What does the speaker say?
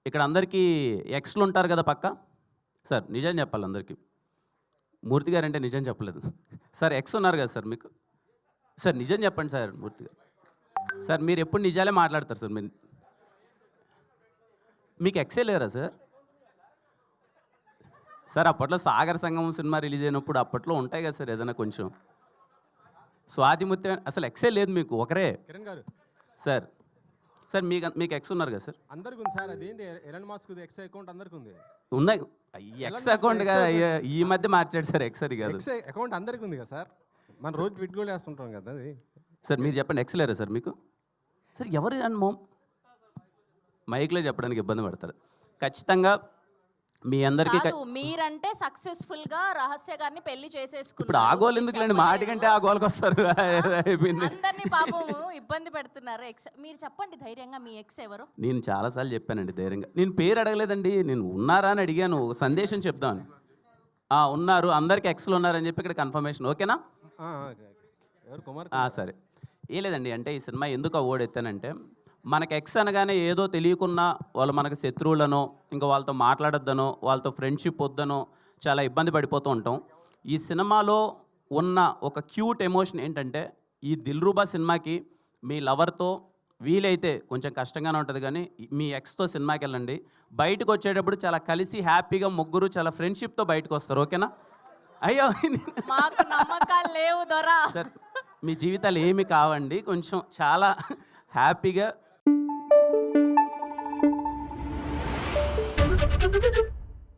ఇక్కడ అందరికీ ఎక్స్లు ఉంటారు కదా పక్క. సార్ నిజం చెప్పాలి అందరికీ. మూర్తి గారు అంటే నిజం చెప్పలేదు సార్. ఎక్స్ ఉన్నారు కదా సార్ మీకు. సార్ నిజం చెప్పండి సార్. మూర్తి గారు సార్ మీరు ఎప్పుడు నిజాలే మాట్లాడతారు సార్. మీరు మీకు ఎక్సే లేరా సార్? సార్ అప్పట్లో సాగర సంగమం సినిమా రిలీజ్ అయినప్పుడు అప్పట్లో ఉంటాయి కదా సార్ ఏదైనా కొంచెం. స్వాతిముత్యం అసలు ఎక్సే లేదు మీకు, ఒకరే. కిరణ్ గారు సార్ సార్ మీకు ఎక్స్ ఉన్నారు కదా సార్? అందరికి ఉంది సార్. అదేంటి ఎలన్ మస్క్ ఎక్స్ అకౌంట్ అందరికి ఉంది. ఉన్నాయి. ఎక్స్ అకౌంట్ కదా ఈ మధ్య మార్చాడు సార్. ఎక్స్ అది కాదు. ఎక్స్ అకౌంట్ అందరికి ఉంది కదా సార్. మనం రోజు పెట్టుకోలు వేస్తుంటాం కదా అది. సార్ మీరు చెప్పండి, ఎక్స్ లేరా సార్ మీకు? సార్ ఎవరు మైక్లో చెప్పడానికి ఇబ్బంది పడతారు. ఖచ్చితంగా మీ అందరికీ మీరంటే సక్సెస్ఫుల్ గా రహస్య గారిని పెళ్లి చేసేసుకున్నారు. ఇప్పుడు ఆ గోల్ ఎందుకులేండి, మాటి కంటే ఆ గోల్కి వస్తారు. అందరినీ పాపము ఇబ్బంది పెడుతున్నారు. ఎక్స్ మీరు చెప్పండి ధైర్యంగా, మీ ఎక్స్ ఎవరు? నేను చాలాసార్లు చెప్పానండి ధైర్యంగా. నేను పేరు అడగలేదండి, నేను ఉన్నారా అని అడిగాను. సందేశం చెప్తాను. ఉన్నారు, అందరికి ఎక్స్లు ఉన్నారని చెప్పి ఇక్కడ కన్ఫర్మేషన్. ఓకేనా? ఎవరు కుమార్? సరే. ఏ లేదండి, అంటే ఈ సినిమా ఎందుకు అవార్డు ఎత్తానంటే, మనకు ఎక్స్ అనగానే ఏదో తెలియకున్నా వాళ్ళు మనకు శత్రువులనో, ఇంకా వాళ్ళతో మాట్లాడొద్దనో, వాళ్ళతో ఫ్రెండ్షిప్ వద్దనో చాలా ఇబ్బంది పడిపోతూ ఉంటాం. ఈ సినిమాలో ఉన్న ఒక క్యూట్ ఎమోషన్ ఏంటంటే, ఈ దిల్రుబా సినిమాకి మీ లవర్తో వీలైతే కొంచెం కష్టంగానే ఉంటుంది, కానీ మీ ఎక్స్తో సినిమాకి వెళ్ళండి. బయటకు వచ్చేటప్పుడు చాలా కలిసి హ్యాపీగా ముగ్గురు చాలా ఫ్రెండ్షిప్తో బయటకు వస్తారు. ఓకేనా? అయ్యో మాకు నమ్మకాలు లేవు దొరా. సార్ మీ జీవితాలు ఏమి కావండి, కొంచెం చాలా హ్యాపీగా